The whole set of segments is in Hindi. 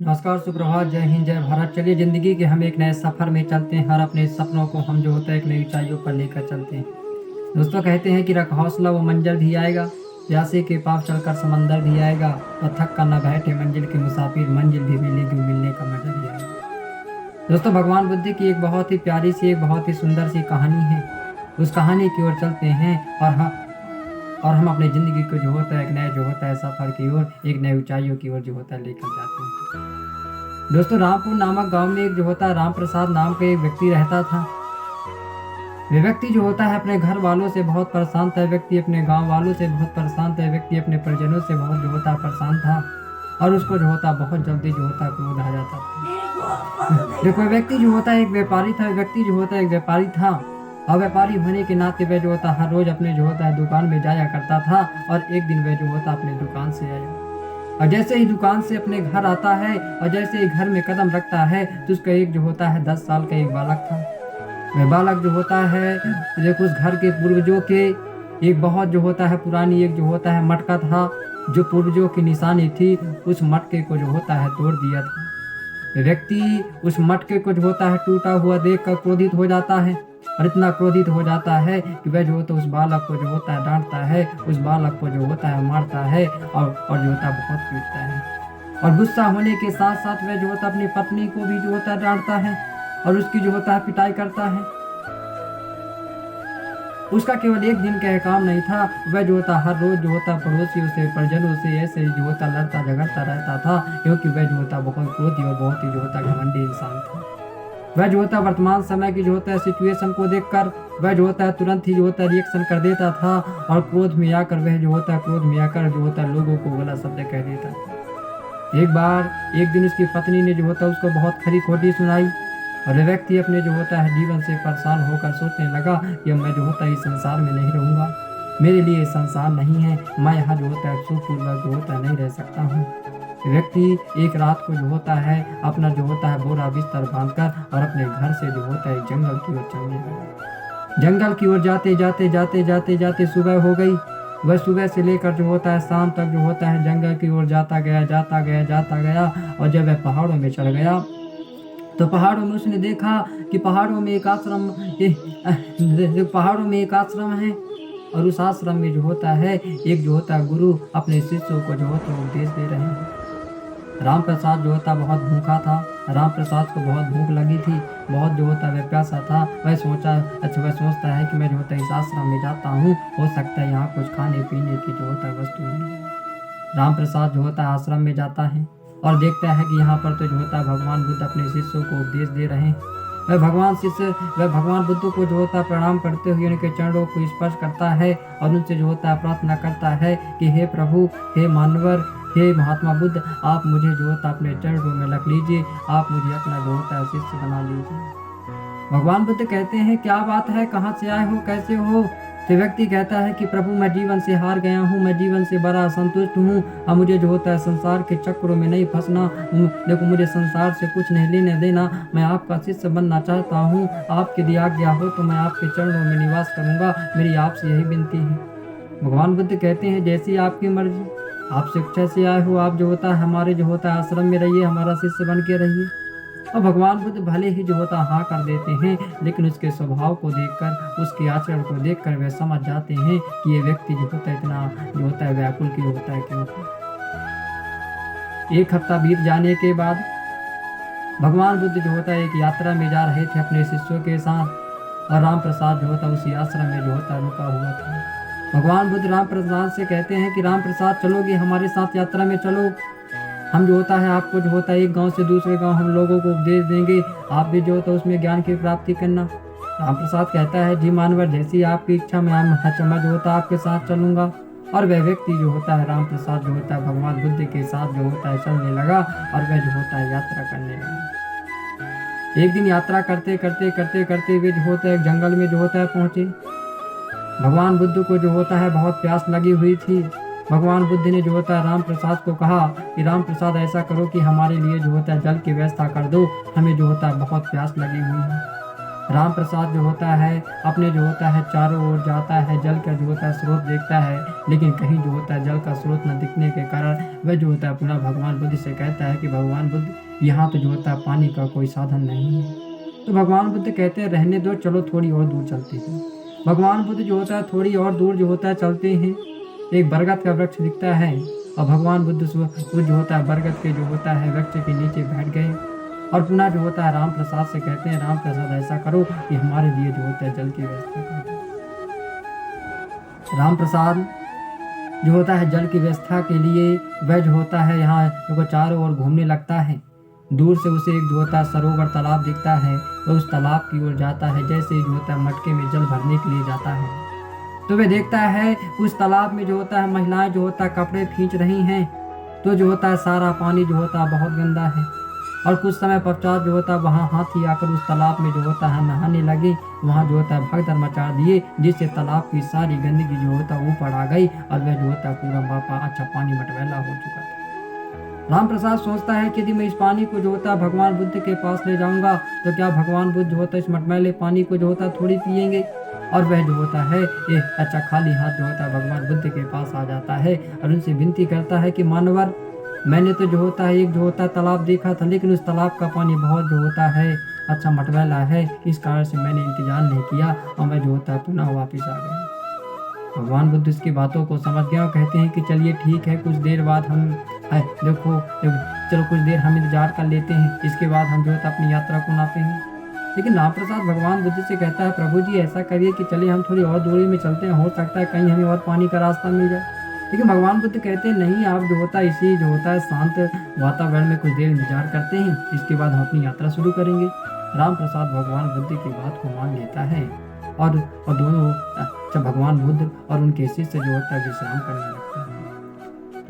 नमस्कार, सुप्रभात, जय हिंद, जय भारत। चलिए ज़िंदगी के हम एक नए सफ़र में चलते हैं और अपने सपनों को हम जो होता है एक नई ऊंचाइयों पर लेकर चलते हैं। दोस्तों कहते हैं कि रख हौसला वो मंज़र भी आएगा, प्यासे के पास चलकर समंदर भी आएगा और थक कर न बैठे मंजिल के मुसाफिर मंजिल भी मिलेगी, मिलने का मज़ा भी आएगा। दोस्तों भगवान बुद्ध की एक बहुत ही प्यारी सी, एक बहुत ही सुंदर सी कहानी है। उस कहानी की ओर चलते हैं और हम अपनी ज़िंदगी को जो होता है एक नए जो होता है सफ़र की ओर, एक नई ऊंचाइयों की ओर जो होता है लेकर जाते हैं। दोस्तों रामपुर नामक गांव में एक जो होता है राम प्रसाद नाम का एक व्यक्ति रहता था। वह व्यक्ति जो होता है अपने घर वालों से बहुत परेशान था, व्यक्ति अपने गांव वालों से बहुत परेशान था, व्यक्ति अपने परिजनों से बहुत जो होता है परेशान था और उसको जो होता बहुत जल्दी जो होता क्रोध आ जाता था। देखो व्यक्ति जो होता है एक व्यापारी था, व्यक्ति जो होता है एक व्यापारी था और व्यापारी होने के नाते वह जो होता हर रोज अपने जो होता है दुकान में जाया करता था और एक दिन वह जो होता अपने दुकान से आया और जैसे ही दुकान से अपने घर आता है और जैसे ही घर में कदम रखता है तो उसका एक जो होता है 10 साल का एक बालक था। वह बालक जो होता है देखो उस घर के पूर्वजों के एक बहुत जो होता है पुरानी एक जो होता है मटका था, जो पूर्वजों की निशानी थी, उस मटके को जो होता है तोड़ दिया था। व्यक्ति उस मटके को जो होता है टूटा हुआ देखकर क्रोधित हो जाता है और इतना क्रोधित हो जाता है कि वह जो होता है उस बालक को जो होता है डांटता है, उस बालक को जो होता है मारता है और जो होता है बहुत पीटता है और गुस्सा होने के साथ साथ वह जो होता है अपनी पत्नी को भी जो होता है डांटता है और उसकी जो होता है पिटाई करता है। उसका केवल एक दिन का काम नहीं था, वह जो होता हर रोज जो होता पड़ोसियों से परिजनों से ऐसे जो होता लड़ता झगड़ता रहता था, क्योंकि वह जो होता बहुत क्रोधी और बहुत ही जो होता घमंडी इंसान था। वह जो होता वर्तमान समय की जो होता है सिचुएशन को देखकर वह जो होता है तुरंत ही जो होता है रिएक्शन कर देता था और क्रोध में आकर वह जो होता है क्रोध में आकर जो होता है लोगों को गलत शब्द कह देता था। एक दिन उसकी पत्नी ने जो होता है उसको बहुत खरी खोटी सुनाई और वह व्यक्ति अपने जो होता है जीवन से परेशान होकर सोचने लगा कि अब मैं जो होता है इस संसार में नहीं रहूंगा, मेरे लिए संसार नहीं है, मैं यहाँ जो होता है सुखपूर्वक जो होता है नहीं रह सकता हूँ। व्यक्ति एक रात को जो होता है अपना जो होता है बोरा बिस्तर बांधकर और अपने घर से जो होता है जंगल की ओर चलने लगा। जंगल की ओर जाते जाते जाते जाते जाते सुबह हो गई। वह सुबह से लेकर जो होता है शाम तक जो होता है जंगल की ओर जाता गया और जब वह पहाड़ों में चढ़ गया तो पहाड़ों में उसने देखा कि पहाड़ों में एक आश्रम है और उस आश्रम में जो होता है एक जो होता है गुरु अपने शिष्यों को जो होता है उपदेश दे रहे हैं। राम प्रसाद जो होता बहुत भूखा था, राम प्रसाद को बहुत भूख लगी थी, बहुत जो होता वह प्यासा था। वह सोचता है कि मैं जो होता इस आश्रम में जाता हूँ, हो सकता है यहाँ कुछ खाने पीने की जो होता वस्तु मिल जाए। राम प्रसाद जो होता आश्रम में जाता है और देखता है कि यहाँ पर तो जो होता है भगवान बुद्ध अपने शिष्यों को उपदेश दे रहे हैं। वह भगवान बुद्ध को जो होता है प्रणाम करते हुए उनके चरणों को स्पर्श करता है और उनसे जो होता है प्रार्थना करता है कि हे प्रभु, हे मानवर, हे महात्मा बुद्ध, आप मुझे जो होता अपने चरणों में रख लीजिए, आप मुझे अपना जो होता है शिष्य बना लीजिए। भगवान बुद्ध कहते हैं क्या बात है, कहाँ से आए हो, कैसे हो? तो व्यक्ति कहता है कि प्रभु मैं जीवन से हार गया हूँ, मैं जीवन से बड़ा असंतुष्ट हूँ, अब मुझे जो होता है संसार के चक्रों में नहीं फंसना, देखो मुझे संसार से कुछ नहीं लेने देना, मैं आपका शिष्य बनना चाहता हूँ, आपकी यदि आज्ञा हो तो मैं आपके चरणों में निवास करूँगा, मेरी आपसे यही विनती है। भगवान बुद्ध कहते हैं जैसी आपकी मर्जी, आप शिक्षा से आए हो, आप जो होता है हमारे जो होता है आश्रम में रहिए, हमारा शिष्य बन के रहिए। और भगवान बुद्ध भले ही जो होता हाँ कर देते हैं, लेकिन उसके स्वभाव को देखकर, उसके आचरण को देखकर वे समझ जाते हैं कि ये व्यक्ति जो होता है इतना जो होता है व्याकुल क्यों होता है क्यों। एक हफ्ता बीत जाने के बाद भगवान बुद्ध जो होता है एक यात्रा में जा रहे थे अपने शिष्यों के साथ और राम प्रसाद जो होता है उसी आश्रम में जो होता है रुका हुआ था। भगवान बुद्ध राम प्रसाद से कहते हैं कि राम प्रसाद चलोगे हमारे साथ यात्रा में, चलो, हम जो होता है आपको जो होता है एक गांव से दूसरे गांव हम लोगों को उपदेश देंगे, आप भी जो होता है उसमें ज्ञान की प्राप्ति करना। राम प्रसाद कहता है जी मानवर, जैसी आपकी इच्छा में मैं जो होता है आपके साथ चलूंगा। और वह व्यक्ति जो होता है राम प्रसाद जो होता है भगवान बुद्ध के साथ जो होता है चलने लगा और वह जो होता है यात्रा करने लगा। एक दिन यात्रा करते करते वे जो होता है जंगल में जो होता है पहुंचे। भगवान बुद्ध को जो होता है बहुत प्यास लगी हुई थी। भगवान बुद्ध ने जो होता है राम प्रसाद को कहा कि राम प्रसाद ऐसा करो कि हमारे लिए जो होता है जल की व्यवस्था कर दो, हमें जो होता है बहुत प्यास लगी हुई है। राम प्रसाद जो होता है अपने जो होता है चारों ओर जाता है, जल का जो होता है स्रोत देखता है, लेकिन कहीं जो होता है जल का स्रोत न दिखने के कारण वह जो होता है पुनः भगवान बुद्ध से कहता है कि भगवान बुद्ध, यहाँ तो जो होता है पानी का कोई साधन नहीं है। तो भगवान बुद्ध कहते हैं रहने दो, चलो थोड़ी और दूर चलते हैं। भगवान बुद्ध जो होता है थोड़ी और दूर जो होता है चलते हैं। एक बरगद का वृक्ष दिखता है और भगवान बुद्ध जो होता है बरगद के जो होता है वृक्ष के नीचे बैठ गए और पुनः जो होता है राम प्रसाद से कहते हैं, राम प्रसाद ऐसा करो कि हमारे लिए जो होता है जल की व्यवस्था कर दो। राम प्रसाद जो होता है जल की व्यवस्था के लिए वह जो होता है यहाँ जो चारों ओर घूमने लगता है। दूर से उसे एक जो होता है सरोवर तालाब दिखता है, वह उस तालाब की ओर जाता है जैसे जो होता है मटके में जल भरने के लिए जाता है। तो वह देखता है उस तालाब में जो होता है महिलाएं जो होता है कपड़े खींच रही हैं। तो जो होता है सारा पानी जो होता है बहुत गंदा है और कुछ समय पश्चात जो होता है वहाँ हाथी आकर उस तालाब में जो होता है नहाने लगे। वहाँ जो होता है भगदड़ मचा दिए जिससे तालाब की सारी गंदगी जो होता है ऊपर आ गई और वह जो होता है पूरा बापा अच्छा पानी मटमैला हो चुका था। राम प्रसाद सोचता है कि यदि मैं इस पानी को जो होता है भगवान बुद्ध के पास ले जाऊंगा तो क्या भगवान बुद्ध जो होता है इस मटमैले पानी को जो होता है थोड़ी पियेंगे। और वह जो होता है एक अच्छा खाली हाथ जो होता है भगवान बुद्ध के पास आ जाता है और उनसे विनती करता है कि मानवर, मैंने तो जो होता है एक जो होता है तालाब देखा था, लेकिन उस तालाब का पानी बहुत जो होता है अच्छा मटमैला है, इस कारण से मैंने इंतजार नहीं किया और मैं जो होता है पुनः वापिस आ गया। भगवान बुद्ध इसकी बातों को समझ गए और कहते हैं कि चलिए ठीक है, कुछ देर बाद हम देखो चलो कुछ देर हम इंतजार कर लेते हैं, इसके बाद हम जो होता है अपनी यात्रा को नापते हैं। लेकिन राम प्रसाद भगवान बुद्ध से कहता है, प्रभु जी ऐसा करिए कि चलिए हम थोड़ी और दूरी में चलते हैं, हो सकता है कहीं हमें और पानी का रास्ता मिल जाए। लेकिन भगवान बुद्ध कहते हैं नहीं, आप जो होता है इसी जो होता है शांत वातावरण में कुछ देर इंतजार करते हैं, इसके बाद हम अपनी यात्रा शुरू करेंगे। राम प्रसाद भगवान बुद्ध की बात को मान लेता है और दोनों भगवान बुद्ध और उनके शिष्य जो होता है विश्राम करने लगते हैं।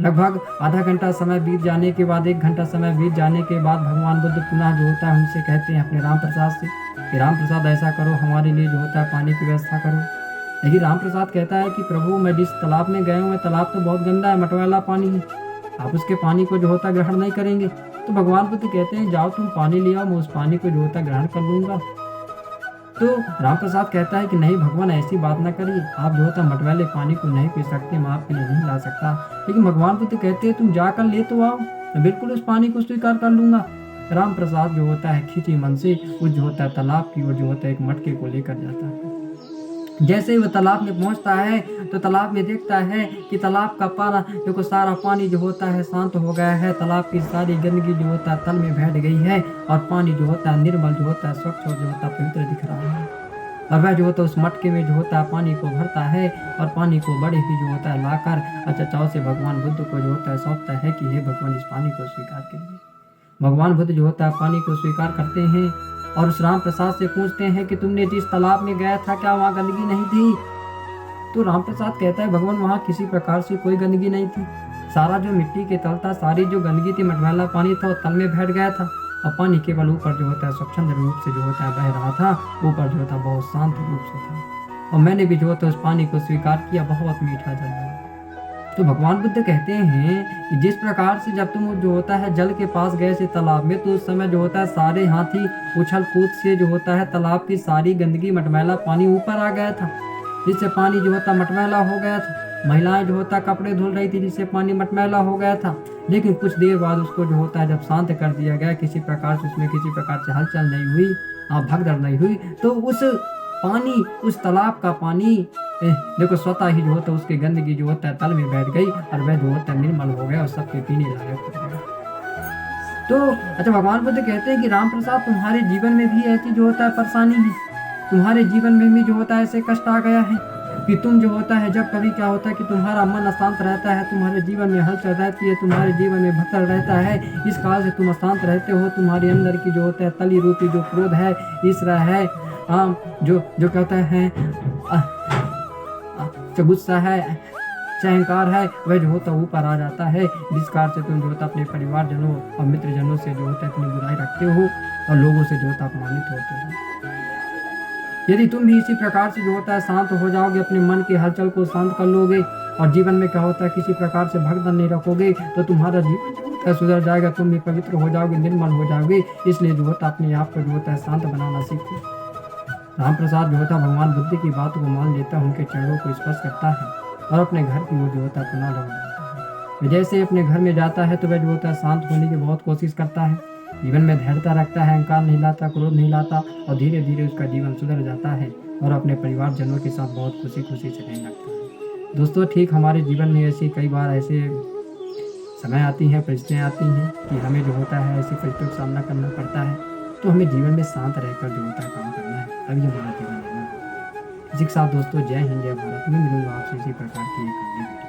लगभग आधा घंटा समय बीत जाने के बाद 1 घंटा समय बीत जाने के बाद भगवान बुद्ध पुनः जो होता है उनसे कहते हैं अपने राम प्रसाद से कि राम प्रसाद ऐसा करो, हमारे लिए जो होता है पानी की व्यवस्था करो। लेकिन राम प्रसाद कहता है कि प्रभु, मैं जिस तालाब में गया हूँ तालाब तो बहुत गंदा है, मटमैला पानी है, आप उसके पानी को जो होता है ग्रहण नहीं करेंगे। तो भगवान बुद्ध कहते हैं जाओ तुम पानी ले आओ, मैं उस पानी को जो होता है ग्रहण कर लूंगा। तो राम प्रसाद कहता है कि नहीं भगवान, ऐसी बात ना करिए, आप जो होता मटमैले पानी को नहीं पी सकते, मैं आपके लिए नहीं ला सकता। लेकिन भगवान बुद्ध कहते हैं तुम जाकर ले तो आओ, मैं बिल्कुल उस पानी को स्वीकार कर लूंगा। राम प्रसाद जो होता है खिंची मन से उस जो होता है तालाब की ओर जो होता है एक मटके को लेकर जाता है। जैसे ही वह तालाब में पहुंचता है तो तालाब में देखता है कि तालाब का पाना देखो सारा पानी जो होता है शांत हो गया है, तालाब की सारी गंदगी जो होता है तल में बैठ गई है और पानी जो होता है निर्मल जो होता है स्वच्छ और जो होता है पवित्र दिख रहा है। और वह जो होता है उस मटके में जो होता है पानी को भरता है और पानी को बड़े ही जो होता है लाकर अच्छा चाव से भगवान बुद्ध को जो होता है सौंपता है कि हे भगवान इस पानी को स्वीकार कीजिए। भगवान बुद्ध जो होता है पानी को स्वीकार करते हैं और उस राम प्रसाद से पूछते हैं कि तुमने जिस तालाब में गया था क्या वहाँ गंदगी नहीं थी। तो राम प्रसाद कहता है भगवान वहाँ किसी प्रकार से कोई गंदगी नहीं थी, सारा जो मिट्टी के तल था सारी जो गंदगी थी मटमैला पानी था वो तल में बैठ गया था और पानी केवल ऊपर जो होता है स्वच्छंद रूप से जो होता है बह रहा था, ऊपर जो होता बहुत शांत रूप से था और मैंने भी जो होता उस पानी को स्वीकार किया, बहुत मीठा जल है। तो भगवान बुद्ध कहते हैं कि जिस प्रकार से जब तुम जो होता है जल के पास गए से तालाब में तो उस समय जो होता है सारे हाथी उछल कूद से जो होता है तालाब की सारी गंदगी मटमैला पानी ऊपर आ गया था, जिससे पानी जो होता मटमैला हो गया था। महिलाएं जो होता कपड़े धुल रही थी जिससे पानी मटमैला हो गया था। लेकिन कुछ देर बाद उसको जो होता है जब शांत कर दिया गया, किसी प्रकार से उसमें किसी प्रकार से हलचल नहीं हुई, भगदड़ नहीं हुई, तो उस पानी उस तालाब का पानी देखो स्वतः ही जो होता है उसकी गंदगी जो होता है तल में बैठ गई और वह जो होता है निर्मल हो गया और सबके पीने लायक हो गया। तो अच्छा भगवान बुद्ध कहते हैं कि राम प्रसाद तुम्हारे जीवन में भी ऐसी जो होता है परेशानी है, तुम्हारे जीवन में भी जो होता है ऐसे कष्ट आ गया है कि तुम जो होता है जब कभी क्या होता है कि तुम्हारा मन अशांत रहता है, तुम्हारे जीवन में हलचल रहती है, तुम्हारे जीवन में भगदड़ रहता है, इस काल से तुम अशांत रहते हो, तुम्हारे अंदर की जो होता है तली रूपी जो क्रोध है, ईर्ष्या है, जो कहता है गुस्सा है, अहंकार है, वह जो होता ऊपर आ जाता है, जिस कारण से तुम जो होता अपने परिवारजनों और मित्रजनों से जो होता है इतनी बुराई रखते हो और लोगों से जो होता अपमानित होते हो। यदि तुम भी इसी प्रकार से जो होता है शांत हो जाओगे, अपने मन की हलचल को शांत कर लोगे और जीवन में क्या होता है किसी प्रकार से भगदड़ नहीं रखोगे तो तुम्हारा जीवन सुधर जाएगा, तुम भी पवित्र हो जाओगे, निर्मल हो जाओगे। इसलिए जो होता अपने आप को जो होता है शांत बनाना सीखो। राम प्रसाद जो होता भगवान बुद्ध की बात को मान लेता है, उनके चरणों को स्पर्श करता है और अपने घर की ओर जो होता पुनः लौट जाता है। वह जैसे अपने घर में जाता है तो वह जो होता है शांत होने की बहुत कोशिश करता है, जीवन में धैर्यता रखता है, अहंकार नहीं लाता, क्रोध नहीं लाता और धीरे धीरे उसका जीवन सुधर जाता है और अपने परिवारजनों के साथ बहुत खुशी खुशी से रहने लगता है। दोस्तों ठीक हमारे जीवन में ऐसी कई बार ऐसे समय आती हैं, परिस्थितियाँ आती हैं कि हमें जो होता है ऐसी परिस्थितियों का सामना करना पड़ता है, तो हमें जीवन में शांत रहकर जो होता है काम करना है, तभी हमारा जीवन रहना है। इसी के साथ दोस्तों जय हिंद जय भारत। मैं मिलूंगा आपसे इसी प्रकार की एक अगली वीडियो।